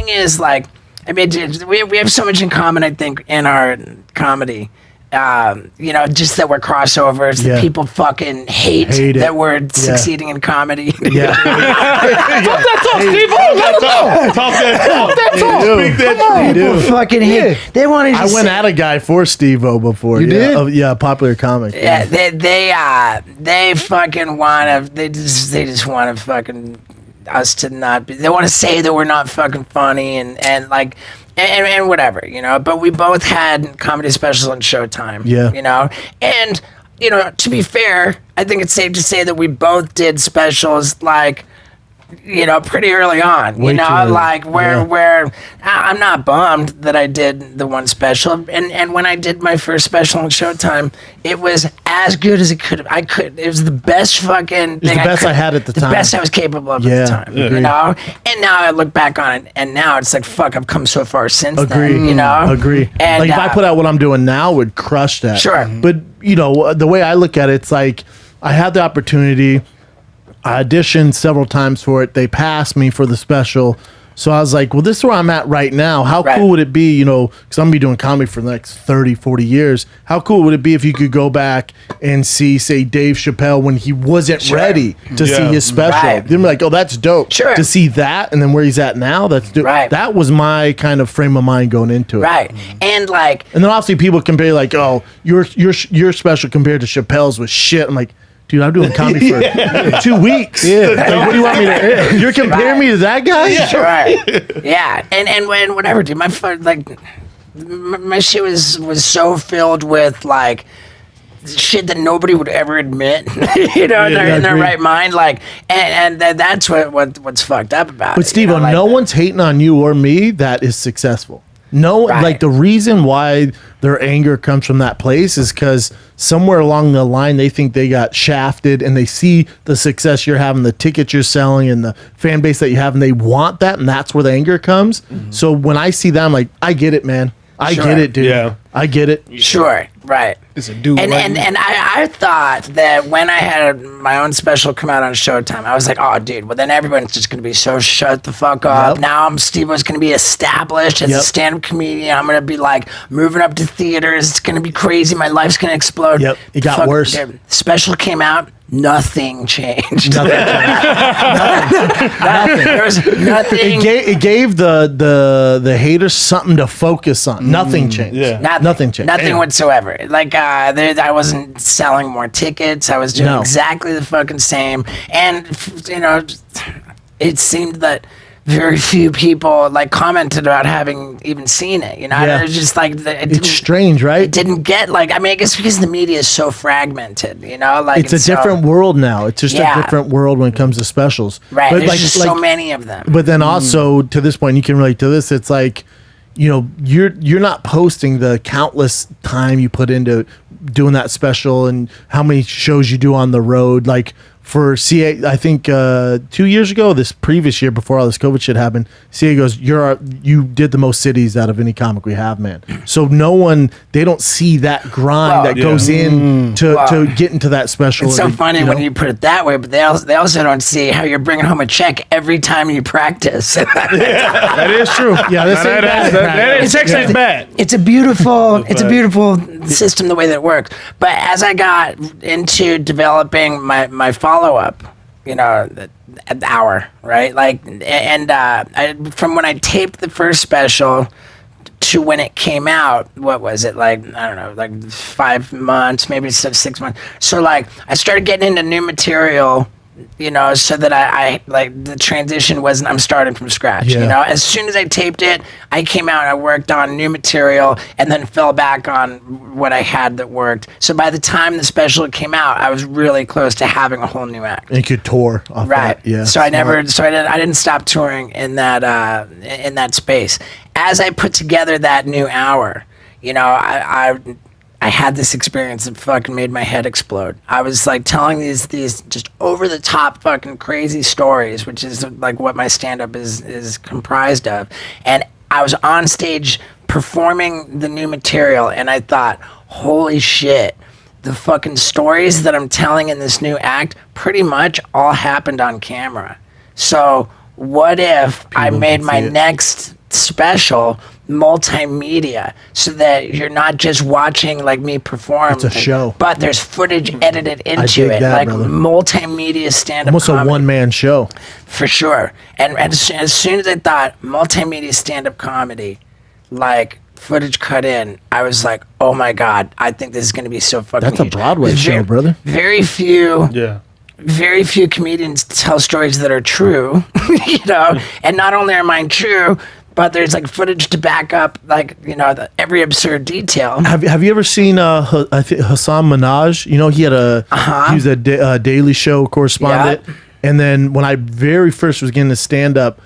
thing is, like, I mean, we have so much in common, I think, in our comedy. You know, just that we're crossovers, that people fucking hate that we're succeeding in comedy. Yeah. Talk that talk, Steve. Talk that talk. Speak that truth. People fucking hate. They want to. I went at a guy for Steve-O before. You did? Yeah, popular comic. Yeah, they fucking want to. They just want to fucking us to not be. They want to say that we're not fucking funny and like. And whatever, you know, but we both had comedy specials on Showtime, you know, and, you know, to be fair, I think it's safe to say that we both did specials, like, you know, pretty early on, you know, like where I'm not bummed that I did the one special. And when I did my first special on Showtime, it was as good as it could have. It was the best fucking thing. The best I had at the time. The best I was capable of at the time, you know? And now I look back on it, and now it's like, fuck, I've come so far since then, you know? Agree. And, like, if I put out what I'm doing now, it would crush that. Sure. But, you know, the way I look at it, it's like, I had the opportunity. I auditioned several times for it. They passed me for the special. So I was like, well, this is where I'm at right now. How cool would it be, you know, because I'm going to be doing comedy for the next 30, 40 years. How cool would it be if you could go back and see, say, Dave Chappelle when he wasn't ready to see his special? Then be like, oh, that's dope. To see that and then where he's at now, that's dope. That was my kind of frame of mind going into it. And like... And then obviously people compare like, oh, your special compared to Chappelle's was shit. I'm like... Dude, I'm doing comedy for 2 weeks. Like, what do you want me to? You're comparing me to that guy? And when whatever, dude. My shit was so filled with like shit that nobody would ever admit. You know, in their right mind. Like, and that's what's fucked up about it. But Steve, you know, no one's hating on you or me that is successful. No, like the reason why their anger comes from that place is because somewhere along the line they think they got shafted and they see the success you're having, the tickets you're selling, and the fan base that you have, and they want that, and that's where the anger comes. So when I see that, I'm like, I get it, man. I get it, dude. Yeah. I get it. It's a dude. And I thought that when I had my own special come out on Showtime, I was like, oh, dude, well, then everyone's just going to be so shut the fuck up. Now Steve-O's going to be established as a stand-up comedian. I'm going to be, like, moving up to theaters. It's going to be crazy. My life's going to explode. It got worse. The special came out. Nothing changed. Nothing. There was nothing. It gave the haters something to focus on. Nothing changed. Nothing changed. Nothing whatsoever. Like I wasn't selling more tickets. I was doing exactly the fucking same. And you know, it seemed that very few people like commented about having even seen it. You know, it was just like it's strange, right? It didn't get like. I mean, I guess because the media is so fragmented. You know, like it's a different world now. It's just a different world when it comes to specials. Right. But there's like, just so many of them. But then also to this point, you can relate to this. It's like, you know, you're not posting the countless time you put into doing that special and how many shows you do on the road. Like for CA, I think 2 years ago, this previous year before all this COVID shit happened, CA goes, you did the most cities out of any comic we have, man. So they don't see that grind that goes in to get into that special. It's so funny when you put it that way, but they also don't see how you're bringing home a check every time you practice. That is true. Yeah, that checks ain't bad. It's a beautiful system the way that it works. But as I got into developing my follow-up, you know, an hour, right? Like, and from when I taped the first special to when it came out, what was it, like, I don't know, like 5 months, maybe 6 months. So, like, I started getting into new material, you know, so that I like the transition wasn't I'm starting from scratch. You know, as soon as I taped it, I came out and I worked on new material and then fell back on what I had that worked. So by the time the special came out, I was really close to having a whole new act. And you could tour off that. Yeah. So I didn't stop touring in that space. As I put together that new hour, you know, I had this experience that fucking made my head explode. I was like telling these just over the top fucking crazy stories, which is like what my stand-up is comprised of. And I was on stage performing the new material and I thought, holy shit, the fucking stories that I'm telling in this new act pretty much all happened on camera. So what if I made my next special multimedia, so that you're not just watching like me perform. It's a show. But there's footage edited into it, that, like brother. multimedia stand-up Almost comedy. a one-man show. For sure. And as soon as I thought multimedia stand-up comedy, like footage cut in, I was like, oh my God, I think this is going to be so fucking That's a huge. Broadway show, brother. Very few Yeah. very few comedians tell stories that are true, you know, and not only are mine true, but there's like footage to back up, like, you know, every absurd detail. Have you ever seen I think Hassan Minaj? You know, he had he was a Daily Show correspondent. Yeah. And then when I very first was getting to stand up,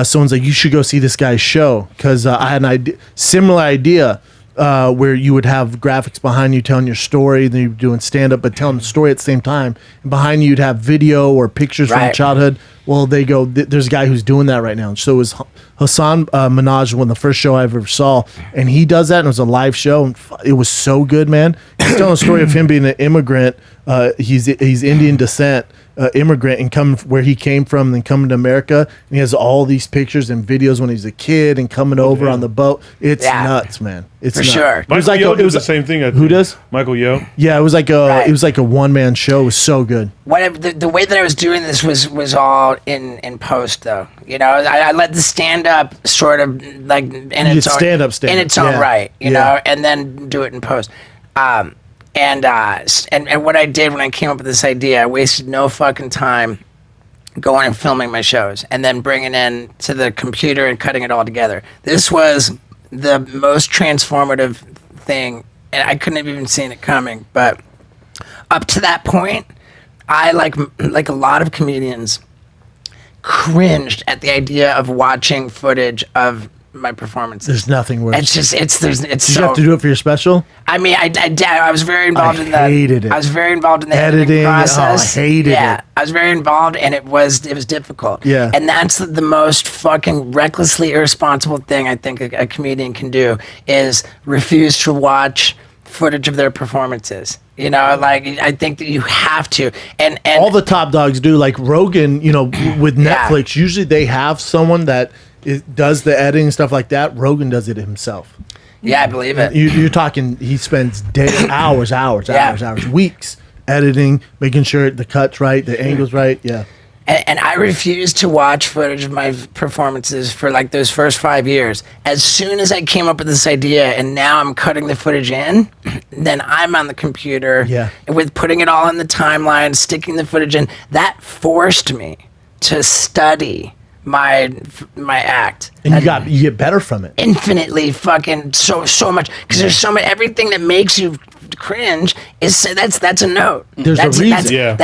someone's like, you should go see this guy's show, because I had an similar idea. Where you would have graphics behind you telling your story, then you're doing stand-up but telling the story at the same time, and behind you you'd have video or pictures from Right. childhood. Well, they go, there's a guy who's doing that right now. So it was Hassan Minaj, one of the first show I ever saw, and he does that, and it was a live show, and it was so good, man. He's telling a story of him being an immigrant. He's Indian descent, immigrant, and come where he came from, and then coming to America, and he has all these pictures and videos when he's a kid and coming over on the boat. It's nuts, man. It's For nuts. sure. It was Michael like Yo it did was the same thing. Who does? Michael Yo. Yeah, it was like a Right. it was like a one man show. It was so good. The way that I was doing this was all in post, though. You know, I let the stand up sort of like in its own stand-up, in its own yeah. right, you Yeah. know, and then do it in post. And what I did when I came up with this idea, I wasted no fucking time going and filming my shows and then bringing in to the computer and cutting it all together. This was the most transformative thing, and I couldn't have even seen it coming. But up to that point, I like a lot of comedians cringed at the idea of watching footage of my performances. There's nothing worse. It's Did so. you have to do it for your special? I mean, I was very involved in the hated it. I was very involved in the Editing, editing process. I hated yeah, it. I was very involved, and it was difficult. Yeah. And that's the most fucking recklessly irresponsible thing I think a comedian can do, is refuse to watch footage of their performances. You know, like, I think that you have to. And All the top dogs do. Like Rogan, you know, with Yeah. Netflix, usually they have someone that does the editing and stuff like that. Rogan does it himself. yeah, I believe it. You're talking, he spends days, hours, Yeah. weeks editing, making sure the cut's right, the angle's right. Yeah. And I refused to watch footage of my performances for like those first 5 years. As soon as I came up with this idea, and now I'm cutting the footage in, then I'm on the computer with putting it all in the timeline, sticking the footage in. That forced me to study my act. And you get better from it. Infinitely fucking so much, because there's so much. Everything that makes you cringe is that's a note. There's a that's, reason.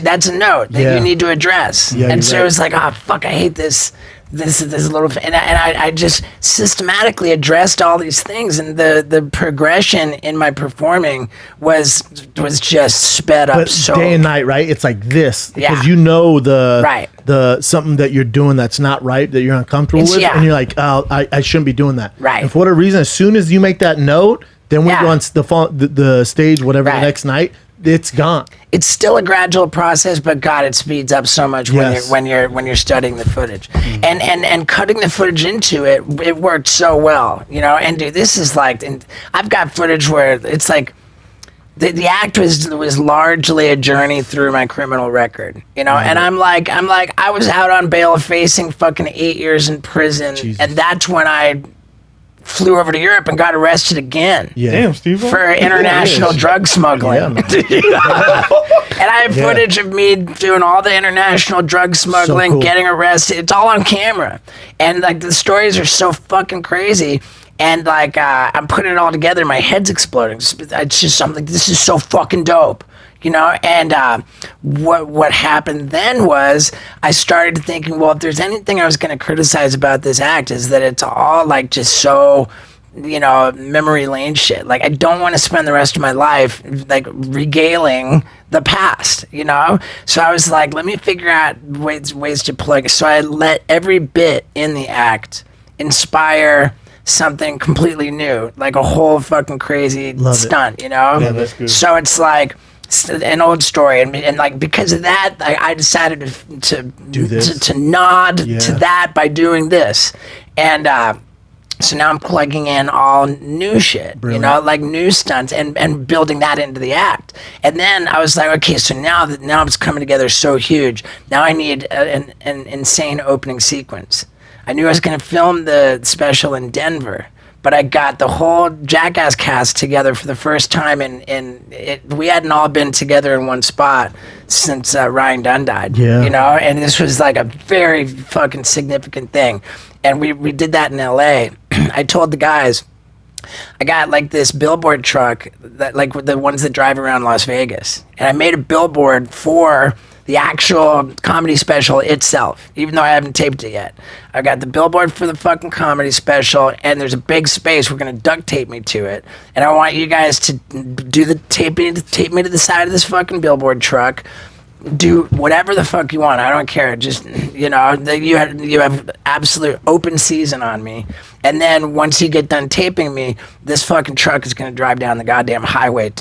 That's a note that you need to address. Yeah, and you're so right. it's like, oh fuck, I hate this little, and I just systematically addressed all these things, and the progression in my performing was just sped up. But so day and night, right? It's like this. Yeah. Because you know Right. the something that you're doing that's not right, that you're uncomfortable with, Yeah. and you're like, oh, I shouldn't be doing that. Right. And for whatever reason, as soon as you make that note, then we Yeah. go on the stage, whatever, Right. the next night, it's gone. It's still a gradual process, but God, it speeds up so much Yes. when you're studying the footage, and cutting the footage into it. It worked so well, you know. And dude, this is like, and I've got footage where it's like the act was largely a journey through my criminal record, you know. And I'm like, I was out on bail facing fucking 8 years in prison, Jesus. and that's when I flew over to Europe and got arrested again. Yeah. Damn, Steve. For international drug smuggling. Yeah, man. And I have footage of me doing all the international drug smuggling, cool. getting arrested. It's all on camera. And like the stories are so fucking crazy. And like I'm putting it all together, my head's exploding. It's just something, this is so fucking dope. You know, and what happened then was I started thinking, well, if there's anything I was going to criticize about this act, is that it's all like just so, you know, memory lane shit. Like, I don't want to spend the rest of my life like regaling the past, you know? So I was like, let me figure out ways to plug. So I let every bit in the act inspire something completely new, like a whole fucking crazy stunt, you know? Yeah, that's good. So it's like an old story, and like because of that, I decided to Do this. to nod Yeah. to that by doing this, and So now I'm plugging in all new shit, Brilliant. you know, like new stunts and building that into the act. And then I was like, okay, so now it's coming together so huge. Now I need an insane opening sequence. I knew I was going to film the special in Denver, but I got the whole Jackass cast together for the first time, and we hadn't all been together in one spot since Ryan Dunn died. Yeah. You know, and this was like a very fucking significant thing. And we did that in LA. I told the guys, I got like this billboard truck that like the ones that drive around Las Vegas, and I made a billboard for the actual comedy special itself, even though I haven't taped it yet. I got the billboard for the fucking comedy special, and there's a big space. We're gonna duct tape me to it, and I want you guys to do the tape me to the side of this fucking billboard truck. Do whatever the fuck you want. I don't care. Just, you know, you have absolute open season on me. And then once you get done taping me, this fucking truck is going to drive down the goddamn highway,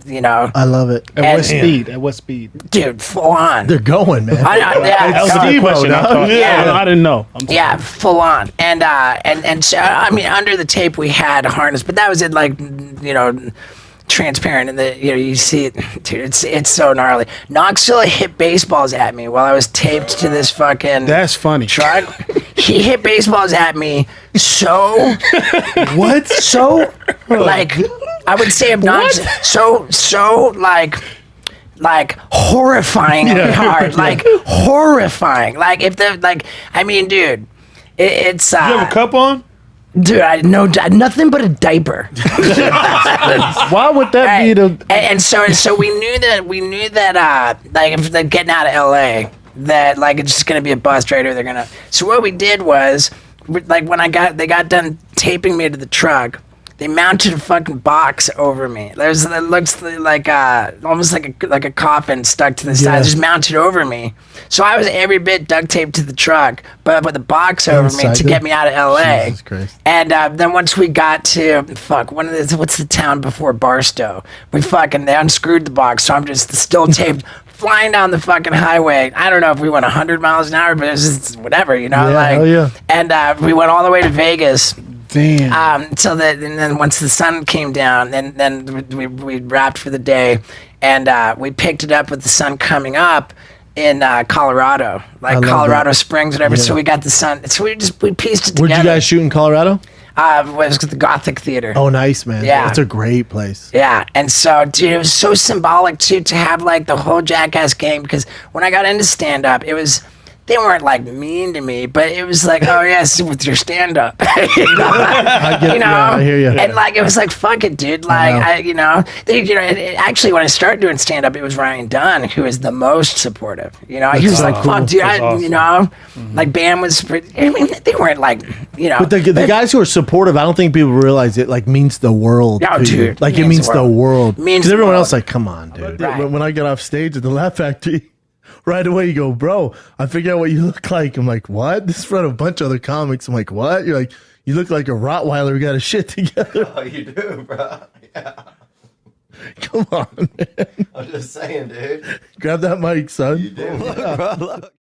you know. I love it. At what speed? At what speed? Dude, full on. They're going, man. Yeah, That was a good question. I didn't know. yeah, full on. And so, I mean, under the tape we had a harness, but that was it, like, you know, transparent, and you know, you see it, dude. It's so gnarly. Knoxville hit baseballs at me while I was taped to this fucking That's funny. truck. He hit baseballs at me so What? so like I would say obnoxious. So like horrifyingly hard. Like horrifying. Like if the like I mean, dude, it's You have a cup on? dude, I know nothing but a diaper. Why would that be the? And so we knew that like if they're getting out of LA, that like it's just gonna be a bus ride, or they're gonna. So what we did was, like when they got done taping me to the truck, they mounted a fucking box over me. It looks like almost like a coffin stuck to the side, just mounted over me. So I was every bit duct taped to the truck, but with a box over me to get me out of LA. Jesus Christ. And then once we got to what's the town before Barstow? They unscrewed the box, so I'm just still taped. Flying down the fucking highway. I don't know if we went 100 miles an hour, but it was just whatever, you know. Yeah, hell yeah. And we went all the way to Vegas. Damn. And then once the sun came down, then we wrapped for the day, and we picked it up with the sun coming up in Colorado, like Colorado that. Springs, whatever. Yeah. So we got the sun. So we pieced it together. Where'd you guys shoot in Colorado? It was the Gothic Theater. Oh, nice, man. Yeah. It's a great place. Yeah, and so, dude, it was so symbolic, too, to have, like, the whole Jackass gang, because when I got into stand-up, they weren't, like, mean to me, but it was like, oh, yes, with your stand-up. I get it. Yeah, I hear you. And, like, it was like, fuck it, dude. Like, actually, when I started doing stand-up, it was Ryan Dunn who was the most supportive. You know, he was like, fuck, dude, awesome. you know, like, Bam was, I mean, they weren't, like, you know. But the guys who are supportive, I don't think people realize it like means the world. Oh, to you. dude, Like it means the world. Means Because the everyone world. else like, come on, dude. Right. When I get off stage at the Laugh Factory, right away you go, bro, I figure out what you look like. I'm like, what? This is in front of a bunch of other comics. I'm like, what? You're like, you look like a Rottweiler who got his shit together. Oh, you do, bro. Yeah. Come on, man. I'm just saying, dude. Grab that mic, son. You do. Look, bro, look.